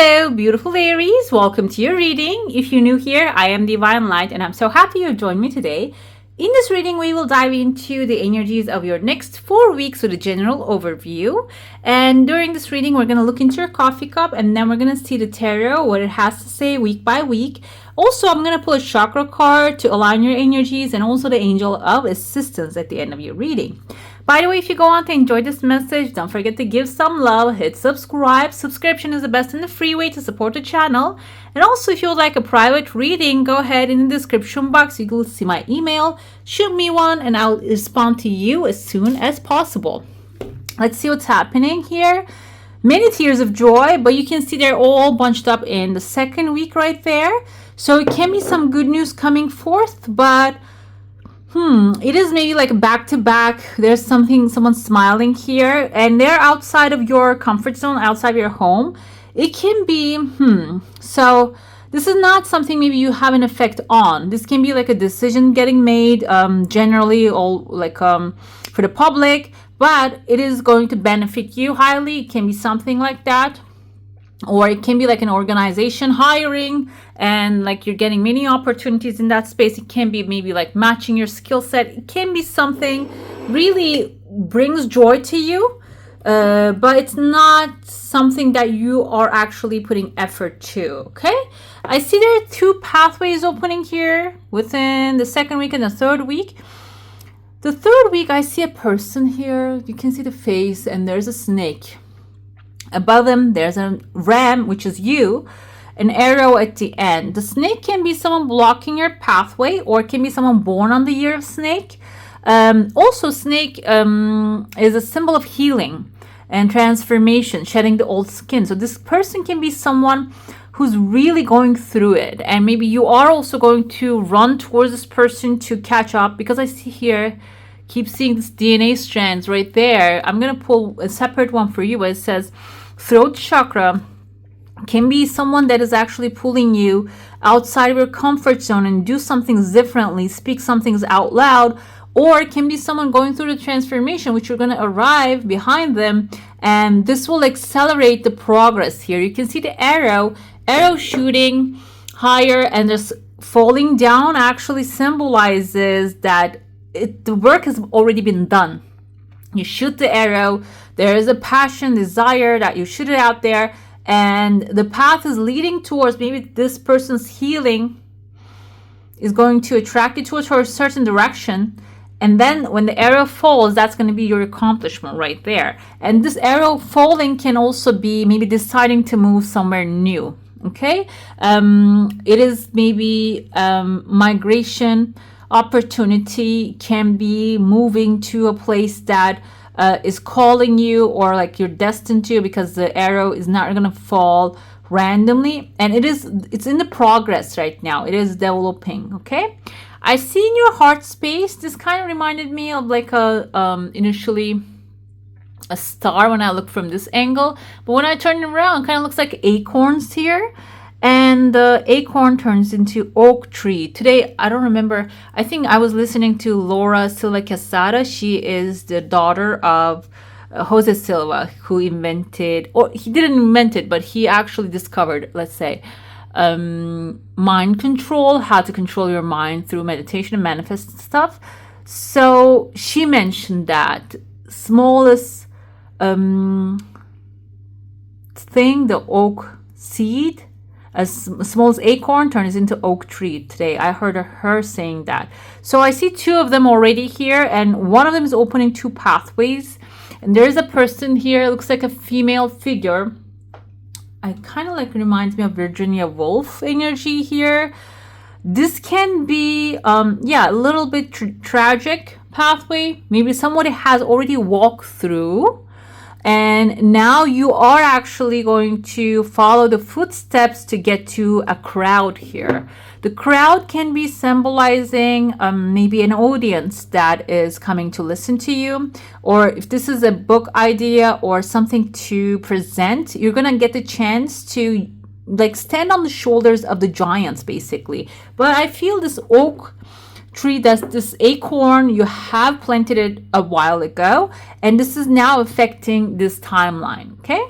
Hello, beautiful Aries. Welcome to your reading. If you're new here, I am Divine Light and I'm so happy you joined me today. In this reading, we will dive into the energies of your next 4 weeks with a general overview. And during this reading, we're going to look into your coffee cup and then we're going to see the tarot, what it has to say week by week. Also, I'm going to pull a chakra card to align your energies and also the angel of assistance at the end of your reading. By the way, if you go on to enjoy this message, don't forget to give some love, hit subscribe. Subscription is the best and the free way to support the channel. And also, if you would like a private reading, go ahead in the description box. You will see my email. Shoot me one and I'll respond to you as soon as possible. Let's see what's happening here. Many tears of joy, but you can see they're all bunched up in the second week right there. So it can be some good news coming forth, but it is maybe like back to back. There's someone smiling here and they're outside of your comfort zone, outside of your home. It can be, so this is not something maybe you have an effect on. This can be like a decision getting made, generally, all like for the public, but it is going to benefit you highly. It can be something like that. Or it can be like an organization hiring and like you're getting many opportunities in that space. It can be maybe like matching your skill set. It can be something really brings joy to you, but it's not something that you are actually putting effort to, okay? I see there are 2 pathways opening here within the second week and the third week. The third week, I see a person here. You can see the face and there's a snake. Above them, there's a ram, which is you, an arrow at the end. The snake can be someone blocking your pathway or it can be someone born on the year of snake. Also, snake is a symbol of healing and transformation, shedding the old skin. So this person can be someone who's really going through it. And maybe you are also going to run towards this person to catch up, because I see here, keep seeing this DNA strands right there. I'm going to pull a separate one for you where it says throat chakra can be someone that is actually pulling you outside of your comfort zone and do some things differently, speak some things out loud, or it can be someone going through the transformation, which you're going to arrive behind them, and this will accelerate the progress here. You can see the arrow shooting higher, and this falling down actually symbolizes that the work has already been done. You shoot the arrow, there is a passion, desire that you shoot it out there, and the path is leading towards maybe this person's healing is going to attract you towards a certain direction. And then when the arrow falls, that's going to be your accomplishment right there. And this arrow falling can also be maybe deciding to move somewhere new. Okay, it is maybe migration opportunity, can be moving to a place that is calling you or like you're destined to, because the arrow is not going to fall randomly, and it's in the progress right now. It is developing. Okay, I see in your heart space, this kind of reminded me of like a initially a star when I look from this angle, but when I turn it around, it kind of looks like acorns here. And the acorn turns into oak tree. Today, I don't remember. I think I was listening to Laura Silva Quesada. She is the daughter of Jose Silva, who invented, or he didn't invent it, but he actually discovered, let's say, mind control, how to control your mind through meditation and manifest stuff. So she mentioned that smallest thing, the oak seed, as small as acorn turns into oak tree. Today I heard her saying that. So I see 2 of them already here, and one of them is opening 2 pathways, and there's a person here. It looks like a female figure. I kind of like reminds me of Virginia Woolf energy here. This can be a little bit tragic pathway. Maybe somebody has already walked through, and now you are actually going to follow the footsteps to get to a crowd here. The crowd can be symbolizing maybe an audience that is coming to listen to you, or if this is a book idea or something to present, you're gonna get the chance to like stand on the shoulders of the giants basically. But I feel this oak tree, that's this acorn, you have planted it a while ago, and this is now affecting this timeline. Okay,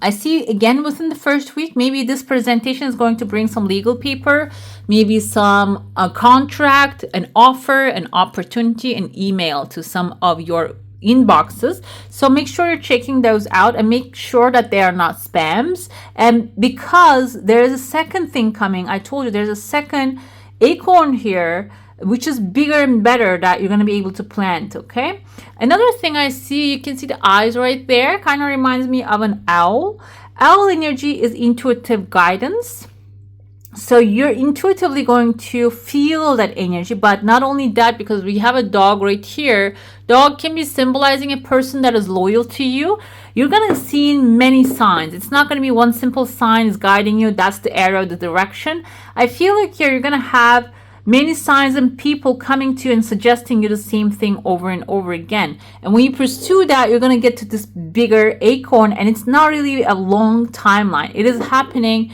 I see again within the first week, maybe this presentation is going to bring some legal paper, maybe some contract, an offer, an opportunity, an email to some of your inboxes. So make sure you're checking those out and make sure that they are not spams. And because there is a second thing coming, I told you there's a second acorn here, which is bigger and better that you're going to be able to plant. Okay. Another thing I see, you can see the eyes right there, kind of reminds me of an owl. Owl energy is intuitive guidance. So you're intuitively going to feel that energy, but not only that, because we have a dog right here. Dog can be symbolizing a person that is loyal to you. You're going to see many signs. It's not going to be one simple sign is guiding you. That's the arrow, the direction. I feel like here you're going to have many signs and people coming to you and suggesting you the same thing over and over again. And when you pursue that, you're going to get to this bigger acorn, and it's not really a long timeline. It is happening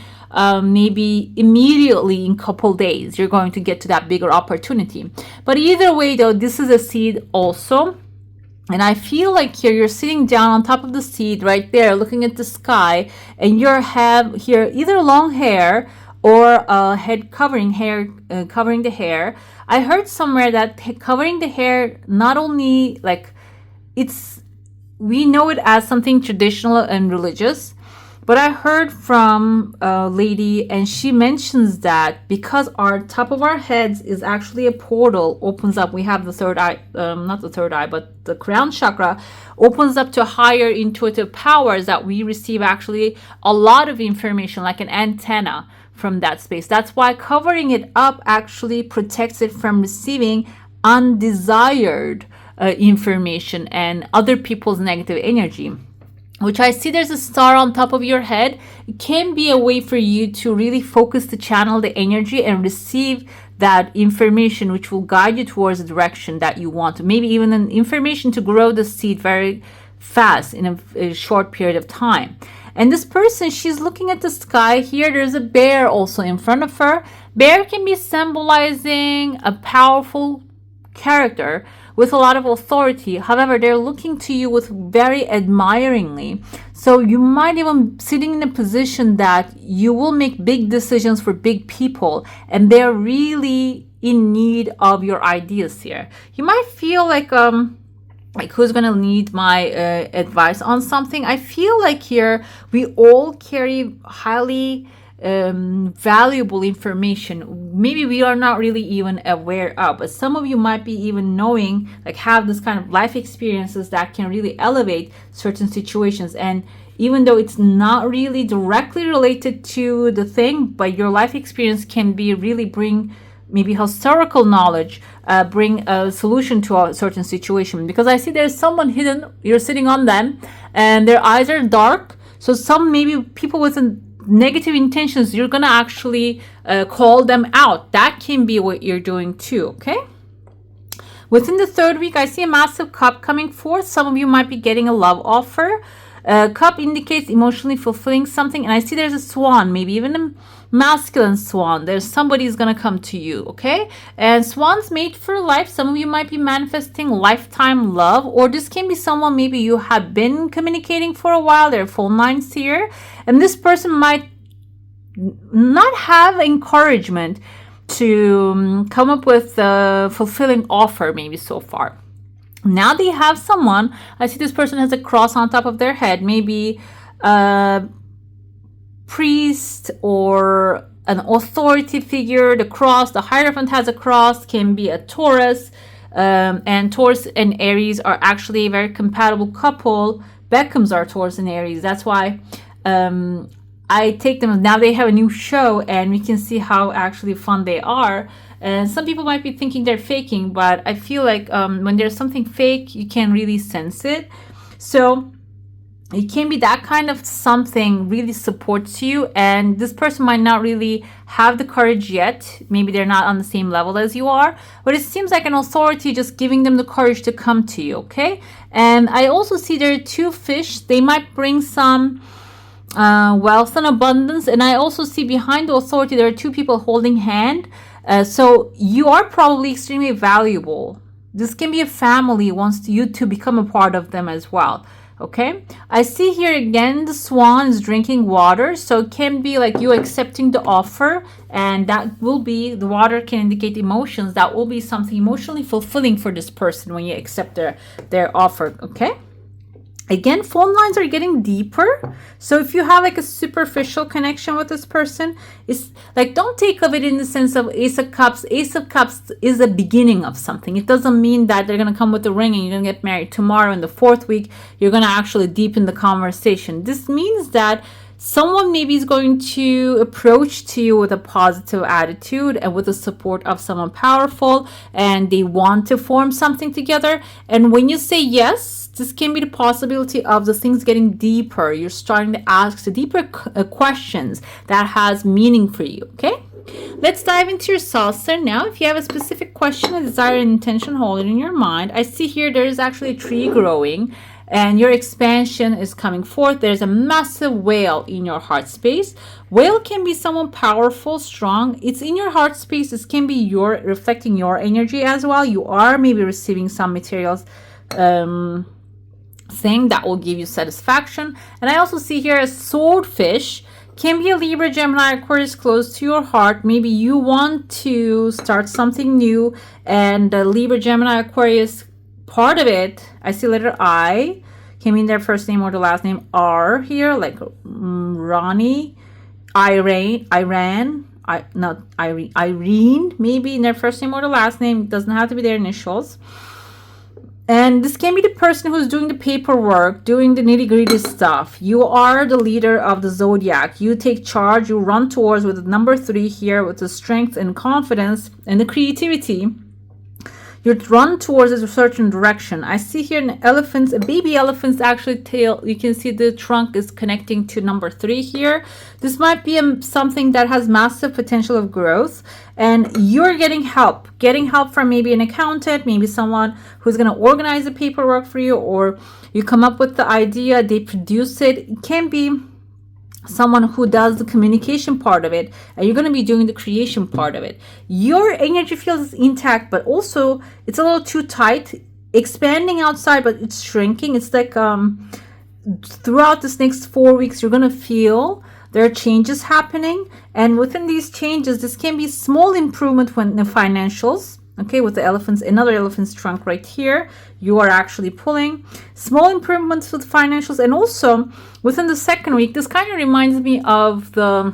maybe immediately in a couple days. You're going to get to that bigger opportunity. But either way though, this is a seed also. And I feel like here you're sitting down on top of the seed right there, looking at the sky, and you have here either long hair or head covering hair, covering the hair. I heard somewhere that covering the hair, not only like we know it as something traditional and religious, but I heard from a lady, and she mentions that because our top of our heads is actually a portal, opens up. We have the third eye, not the third eye, but the crown chakra opens up to higher intuitive powers that we receive actually a lot of information, like an antenna from that space. That's why covering it up actually protects it from receiving undesired information and other people's negative energy. Which I see there's a star on top of your head. It can be a way for you to really focus to channel the energy and receive that information, which will guide you towards the direction that you want. Maybe even an information to grow the seed very fast in a short period of time. And this person, she's looking at the sky here. There's a bear also in front of her. Bear can be symbolizing a powerful character with a lot of authority. However, they're looking to you with very admiringly. So you might even sitting in a position that you will make big decisions for big people, and they're really in need of your ideas here. You might feel like who's gonna need my advice on something. I feel like here we all carry highly valuable information. Maybe we are not really even aware of, but some of you might be even knowing, like have this kind of life experiences that can really elevate certain situations. And even though it's not really directly related to the thing, but your life experience can be really bring maybe historical knowledge, bring a solution to a certain situation. Because I see there's someone hidden, you're sitting on them, and their eyes are dark. So some maybe people with negative intentions, you're gonna actually call them out. That can be what you're doing too. Okay, within the third week, I see a massive cup coming forth. Some of you might be getting a love offer. Cup indicates emotionally fulfilling something, and I see there's a swan, maybe even a masculine swan. There's somebody who's gonna come to you. Okay, and swans mate for life. Some of you might be manifesting lifetime love, or this can be someone maybe you have been communicating for a while. There are phone lines here, and this person might not have encouragement to come up with a fulfilling offer maybe so far. Now they have someone. I see this person has a cross on top of their head, maybe a priest or an authority figure. The cross, the Hierophant has a cross, can be a Taurus, and Taurus and Aries are actually a very compatible couple. Beckhams are Taurus and Aries. That's why I take them. Now they have a new show, and we can see how actually fun they are. And some people might be thinking they're faking, but I feel like when there's something fake, you can really sense it. So it can be that kind of something really supports you, and this person might not really have the courage yet. Maybe they're not on the same level as you are, but it seems like an authority just giving them the courage to come to you. Okay, and I also see there are two fish. They might bring some wealth and abundance, and I also see behind the authority there are two people holding hand. So you are probably extremely valuable. This can be a family who wants you to become a part of them as well. Okay, I see here again the swan is drinking water, so it can be like you accepting the offer, and that will be, the water can indicate emotions. That will be something emotionally fulfilling for this person when you accept their offer. Okay, again, phone lines are getting deeper. So if you have like a superficial connection with this person, it's like, don't take of it in the sense of Ace of Cups. Ace of Cups is the beginning of something. It doesn't mean that they're going to come with the ring and you're going to get married tomorrow. In the 4th week, you're going to actually deepen the conversation. This means that someone maybe is going to approach to you with a positive attitude and with the support of someone powerful, and they want to form something together. And when you say yes, this can be the possibility of the things getting deeper. You're starting to ask the deeper questions that has meaning for you. Okay, let's dive into your soul sign now. If you have a specific question, a desire, and intention, hold it in your mind. I see here there is actually a tree growing and your expansion is coming forth. There's a massive whale in your heart space. Whale can be someone powerful, strong. It's in your heart space. This can be your reflecting your energy as well. You are maybe receiving some materials thing that will give you satisfaction. And I also see here a swordfish. Can be a Libra, Gemini, Aquarius close to your heart. Maybe you want to start something new, and Libra, Gemini, Aquarius, part of it, I see letter I can mean their first name or the last name R here, like Ronnie, Irene, maybe in their first name or the last name. It doesn't have to be their initials. And this can be the person who's doing the paperwork, doing the nitty-gritty stuff. You are the leader of the zodiac. You take charge. You run towards with the number 3 here, with the strength and confidence and the creativity. You run towards a certain direction. I see here an elephant, a baby elephant's actually tail. You can see the trunk is connecting to number 3 here. This might be something that has massive potential of growth, and you're getting help from maybe an accountant, maybe someone who's going to organize the paperwork for you, or you come up with the idea, they produce it. It can be someone who does the communication part of it, and you're going to be doing the creation part of it. Your energy field is intact, but also it's a little too tight, expanding outside, but it's shrinking. It's like throughout this next 4 weeks, you're going to feel there are changes happening, and within these changes, this can be small improvement when the financials. Okay, with the elephants, another elephant's trunk right here, you are actually pulling small improvements with financials. And also within the 2nd week, this kind of reminds me of the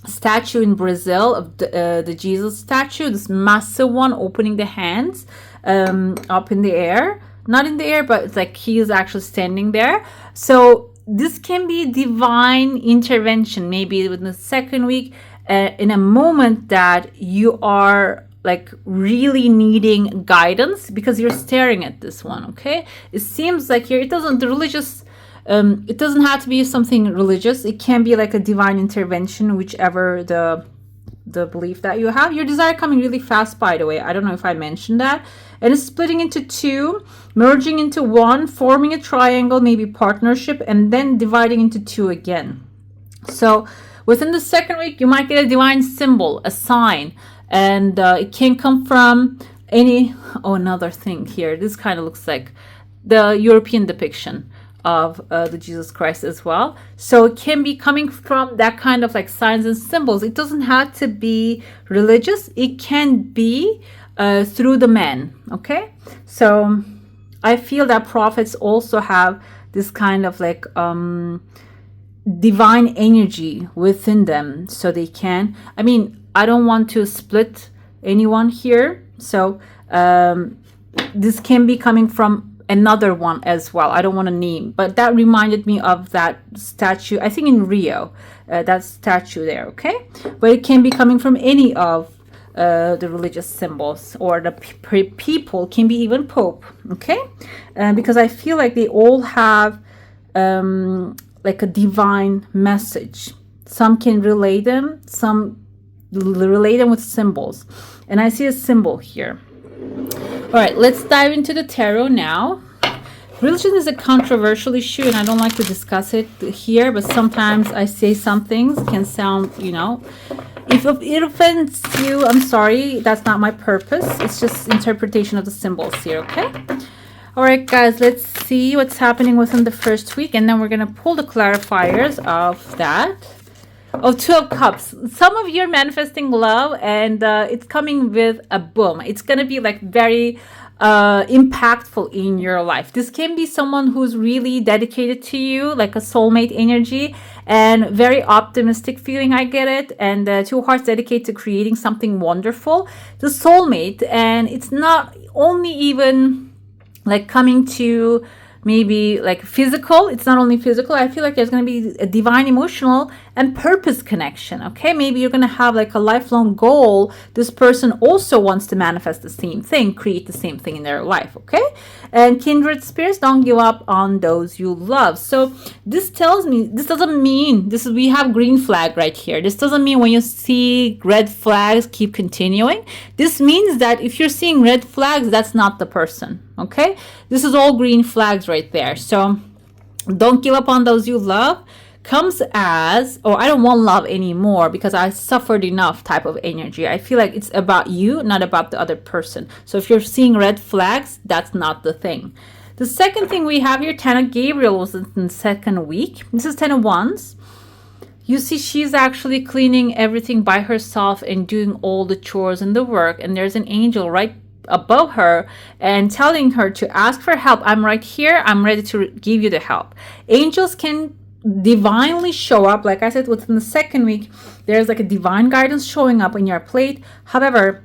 statue in Brazil, of the Jesus statue, this massive one opening the hands up in the air, not in the air, but it's like he is actually standing there. So this can be divine intervention, maybe within the 2nd week, in a moment that you are like really needing guidance, because you're staring at this one. Okay, it seems like here, it doesn't have to be something religious. It can be like a divine intervention, whichever the belief that you have. Your desire coming really fast, by the way. I don't know if I mentioned that. And it's splitting into 2, merging into 1, forming a triangle, maybe partnership, and then dividing into 2 again. So within the 2nd week, you might get a divine symbol, a sign. And it can come from any, another thing here. This kind of looks like the European depiction of the Jesus Christ as well. So it can be coming from that kind of like signs and symbols. It doesn't have to be religious. It can be through the man. Okay. So I feel that prophets also have this kind of like divine energy within them. So they can, I don't want to split anyone here. So this can be coming from another one as well. I don't want to name, but that reminded me of that statue, I think in Rio, that statue there. Okay, but it can be coming from any of the religious symbols, or the people, can be even Pope. Okay, because I feel like they all have like a divine message. Some can relay them, some relate them with symbols, and I see a symbol here. All right, let's dive into the tarot now. Religion is a controversial issue, and I don't like to discuss it here, but sometimes I say some things can sound, if it offends you, I'm sorry. That's not my purpose. It's just interpretation of the symbols here. Okay, All right, guys, let's see what's happening within the first week, and then we're going to pull the clarifiers of that. Oh, Two of Cups. Some of you are manifesting love, and it's coming with a boom. It's going to be like very impactful in your life. This can be someone who's really dedicated to you, like a soulmate energy, and very optimistic feeling. I get it. And two hearts dedicated to creating something wonderful. The soulmate, and it's not only even like coming to maybe like physical. It's not only physical. I feel like there's going to be a divine emotional and purpose connection. Okay, maybe you're going to have like a lifelong goal. This person also wants to manifest the same thing, create the same thing in their life. Okay, and kindred spirits, don't give up on those you love. So this tells me, this doesn't mean, this is, we have green flag right here. This doesn't mean when you see red flags keep continuing. This means that if you're seeing red flags, that's not the person. Okay, this is all green flags right there. So don't give up on those you love. Comes as, oh, I don't want love anymore because I suffered enough type of energy. I feel like it's about you, not about the other person. So if you're seeing red flags, that's not the thing. The second thing we have here, Ten of Gabriel was in the second week. This is Ten of Wands. You see, she's actually cleaning everything by herself and doing all the chores and the work. And there's an angel right above her and telling her to ask for help. I'm right here. I'm ready to give you the help. Angels can divinely show up. Like I said, within the second week, there's like a divine guidance showing up in your plate. However,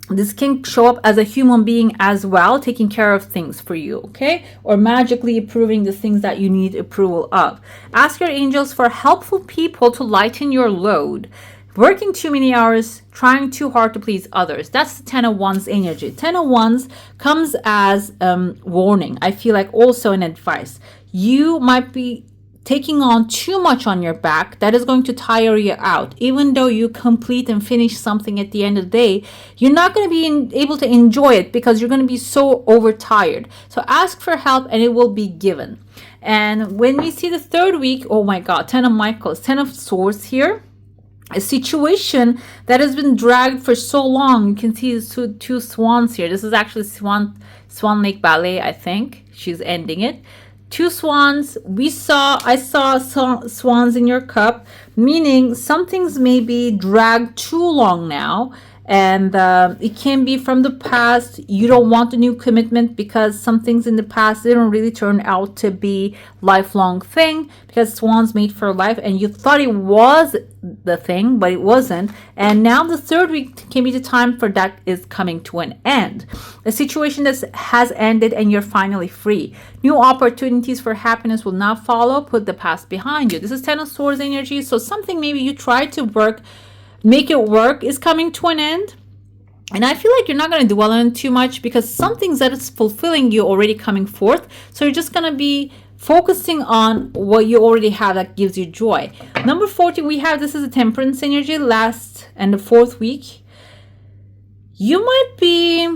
this can show up as a human being as well, taking care of things for you, okay? Or magically approving the things that you need approval of. Ask your angels for helpful people to lighten your load. Working too many hours, trying too hard to please others. That's the Ten of Wands energy. Ten of Wands comes as warning. I feel like also an advice. You might be taking on too much on your back. That is going to tire you out. Even though you complete and finish something at the end of the day, you're not going to be able to enjoy it because you're going to be so overtired. So ask for help and it will be given. And when we see the third week, oh my God, Ten of Michaels, Ten of Swords here. A situation that has been dragged for so long. You can see two swans here. This is actually Swan Lake Ballet, I think. She's ending it. Two swans. I saw swans in your cup, meaning some things may be dragged too long now. And it can be from the past. You don't want a new commitment because some things in the past didn't really turn out to be lifelong thing, because swans mate for life and you thought it was the thing, but it wasn't. And now the third week can be the time for that is coming to an end. A situation that has ended and you're finally free. New opportunities for happiness will now follow. Put the past behind you. This is Ten of Swords energy. So something maybe you tried to make it work is coming to an end. And I feel like you're not going to dwell on it too much because some things that is fulfilling you already coming forth. So you're just going to be focusing on what you already have that gives you joy. Number 14, we have, this is a Temperance energy, last and the fourth week. You might be,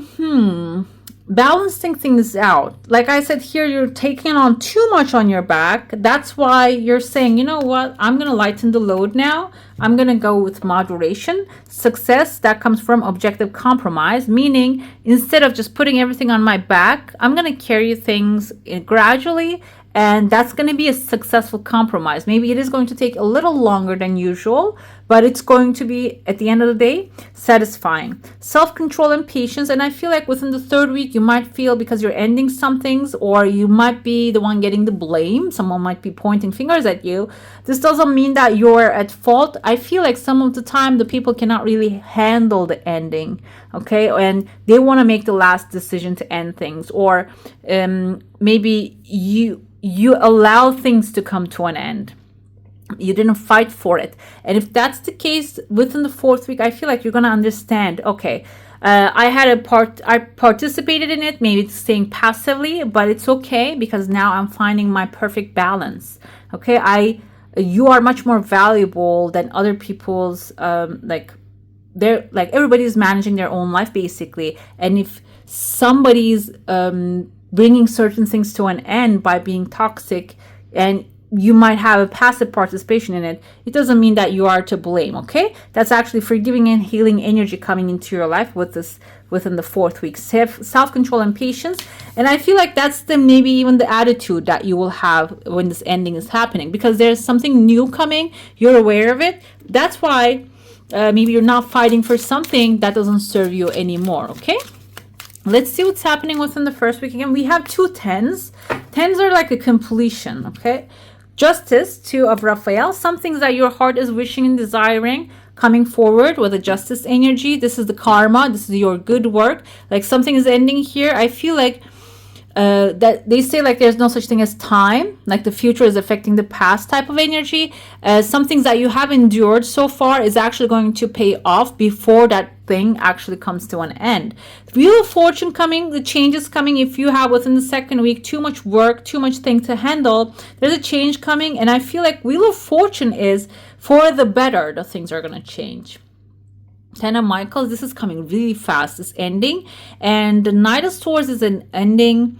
balancing things out. Like I said here, you're taking on too much on your back. That's why you're saying, you know what, I'm going to lighten the load now. I'm going to go with moderation. Success, that comes from objective compromise, meaning instead of just putting everything on my back, I'm going to carry things gradually. And that's going to be a successful compromise. Maybe it is going to take a little longer than usual, but it's going to be, at the end of the day, satisfying. Self-control and patience. And I feel like within the third week, you might feel because you're ending some things, or you might be the one getting the blame. Someone might be pointing fingers at you. This doesn't mean that you're at fault. I feel like some of the time, the people cannot really handle the ending. Okay, and they want to make the last decision to end things, or maybe you allow things to come to an end. You didn't fight for it. And if that's the case within the fourth week, I feel like you're going to understand, okay, I participated in it, maybe it's staying passively, but it's okay because now I'm finding my perfect balance. Okay, you are much more valuable than other people's, everybody's managing their own life basically. And if somebody's bringing certain things to an end by being toxic, and you might have a passive participation in it, it doesn't mean that you are to blame, okay? That's actually forgiving and healing energy coming into your life with this within the 4th week. Self-control and patience. And I feel like that's the maybe even the attitude that you will have when this ending is happening, because there's something new coming. You're aware of it. That's why maybe you're not fighting for something that doesn't serve you anymore, okay? Let's see what's happening within the 1st week. Again, we have 2 10s. 10s are like a completion, okay? Justice, 2 of Raphael. Some things that your heart is wishing and desiring coming forward with a justice energy. This is the karma. This is your good work. Like something is ending here. I feel like that they say like there's no such thing as time, like the future is affecting the past type of energy. Some things that you have endured so far is actually going to pay off before that thing actually comes to an end. Wheel of Fortune coming, the changes coming. If you have within the 2nd week too much work, too much thing to handle, there's a change coming. And I feel like Wheel of Fortune is for the better. The things are going to change. 10 of Michaels, this is coming really fast, this ending. And the Knight of Swords is an ending.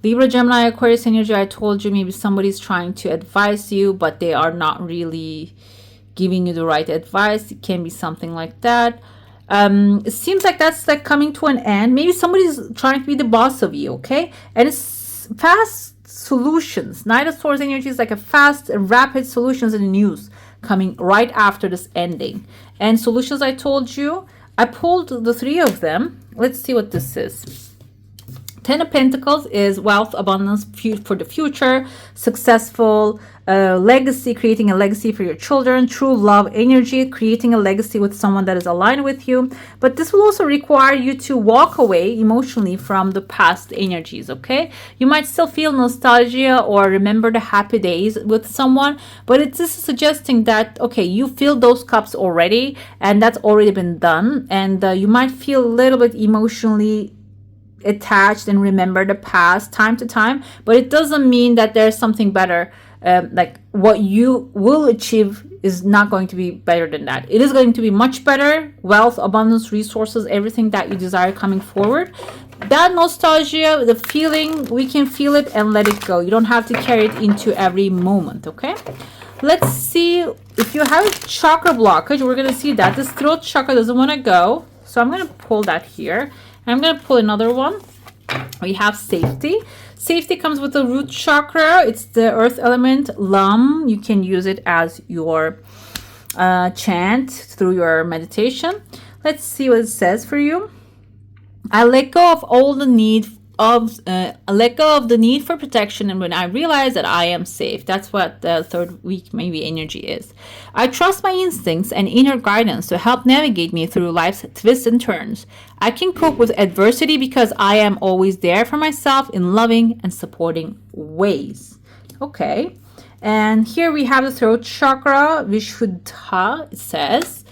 Libra, Gemini, Aquarius energy, I told you maybe somebody's trying to advise you, but they are not really giving you the right advice. It can be something like that. It seems like that's like coming to an end. Maybe somebody's trying to be the boss of you, okay? And it's fast solutions. Knight of Swords energy is like a fast, rapid solutions and news coming right after this ending. And solutions, I told you, I pulled the 3 of them. Let's see what this is. 10 of Pentacles is wealth, abundance for the future, successful, legacy, creating a legacy for your children, true love energy, creating a legacy with someone that is aligned with you. But this will also require you to walk away emotionally from the past energies, okay? You might still feel nostalgia or remember the happy days with someone, but this is suggesting that, okay, you filled those cups already, and that's already been done, and you might feel a little bit emotionally attached and remember the past time to time, but it doesn't mean that there's something better. Like what you will achieve is not going to be better than that. It is going to be much better. Wealth, abundance, resources, everything that you desire coming forward. That nostalgia, the feeling, we can feel it and let it go. You don't have to carry it into every moment, okay? Let's see if you have a chakra blockage. We're going to see that this throat chakra doesn't want to go. So I'm going to pull that here. I'm going to pull another one. We have safety. Safety comes with the root chakra. It's the earth element, Lam. You can use it as your chant through your meditation. Let's see what it says for you. I let go of all the need of the need for protection, and when I realize that I am safe. That's what the 3rd week maybe energy is. I trust my instincts and inner guidance to help navigate me through life's twists and turns. I can cope with adversity because I am always there for myself in loving and supporting ways. Okay, and here we have the throat chakra, Vishuddha. It says,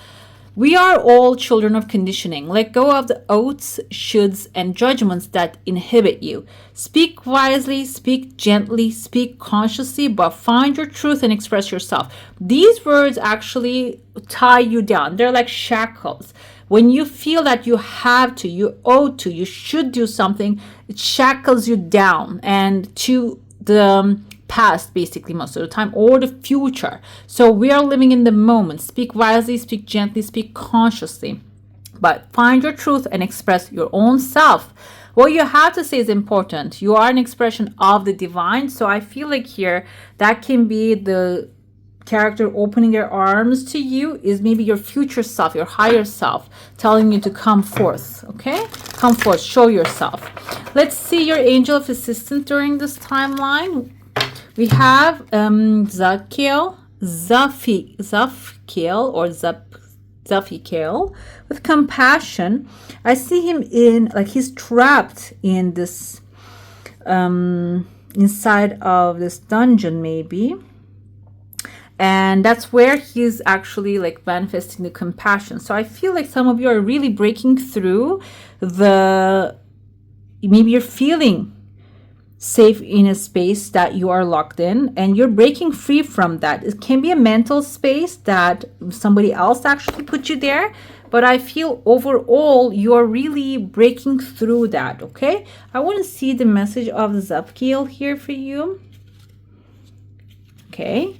we are all children of conditioning. Let go of the oaths, shoulds, and judgments that inhibit you. Speak wisely, speak gently, speak consciously, but find your truth and express yourself. These words actually tie you down. They're like shackles. When you feel that you have to, you owe to, you should do something, it shackles you down and to the past basically most of the time, or the future. So we are living in the moment. Speak wisely, speak gently, speak consciously, but find your truth and express your own self. What you have to say is important. You are an expression of the divine. So I feel like here that can be the character opening their arms to you, is maybe your future self, your higher self, telling you to come forth. Okay, come forth, show yourself. Let's see your angel of assistance during this timeline. We have Zafiel with compassion. I see him in, like, he's trapped in this inside of this dungeon maybe, and that's where he's actually like manifesting the compassion. So I feel like some of you are really breaking through maybe you're feeling safe in a space that you are locked in, and you're breaking free from that. It can be a mental space that somebody else actually put you there, but I feel overall you're really breaking through that. Okay, I want to see the message of the Zapkiel here for you. Okay.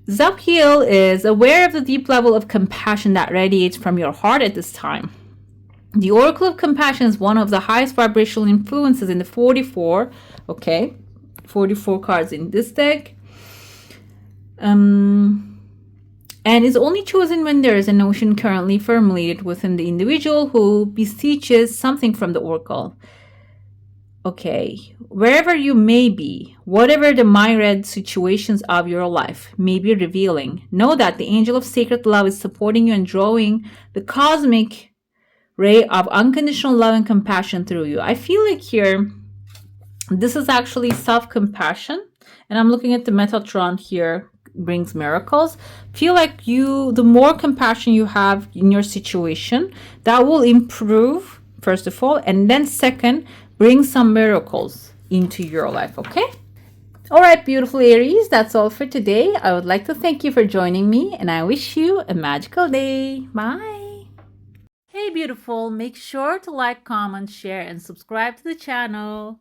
Zapkiel is aware of the deep level of compassion that radiates from your heart at this time. The Oracle of Compassion is one of the highest vibrational influences in the 44. Okay. 44 cards in this deck. And is only chosen when there is an notion currently formulated within the individual who beseeches something from the Oracle. Okay, wherever you may be, whatever the myriad situations of your life may be revealing, know that the angel of sacred love is supporting you and drawing the cosmic ray of unconditional love and compassion through you. I feel like here, this is actually self-compassion. And I'm looking at the Metatron here, brings miracles. Feel like the more compassion you have in your situation, that will improve, first of all. And then second, bring some miracles into your life, okay? All right, beautiful Aries, that's all for today. I would like to thank you for joining me, and I wish you a magical day. Bye. Hey, beautiful, make sure to like, comment, share, and subscribe to the channel.